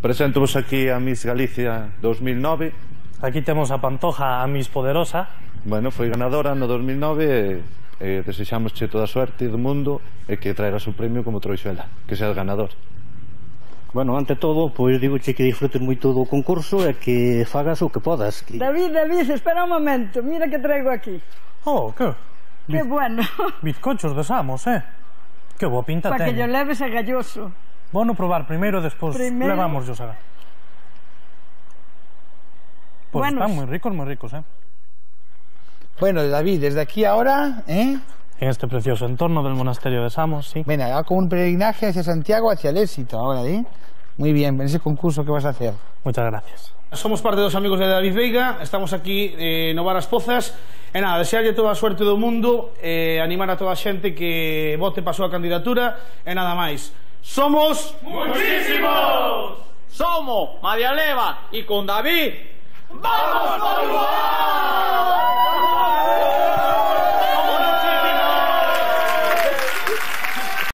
Preséntovos aquí a Miss Galicia 2009. Aquí temos a Pantoja, a Miss Poderosa. Bueno, foi ganadora no 2009 e desexámosche toda a suerte do mundo e que traeras o premio como trouxo ela, que seas ganador. Bueno, ante todo, pois digoche que disfrutes moito do concurso e que fagas o que podas. David, espera un momento, mira que traigo aquí. Oh, que? Que bueno. Bizcochos de Samos, Que boa pinta Para que teñen. yo leves a galloso. Bueno, probar primeiro, despois levamos a ver. Pues bueno, están moi ricos, Bueno, David, desde aquí ahora, En este precioso entorno del monasterio de Samos, sí. Ven, haga como un peregrinaje hacia Santiago, hacia el éxito ahora, Muy bien, en ese concurso que vas a hacer. Muchas gracias. Somos parte dos amigos de David Veiga, estamos aquí no Bar As Pozas. E nada, desearlle toda a suerte do mundo, animar a toda a xente que vote para a súa candidatura, e nada máis. Somos muchísimos. Somos María Leva y con David ¡vamos por igual!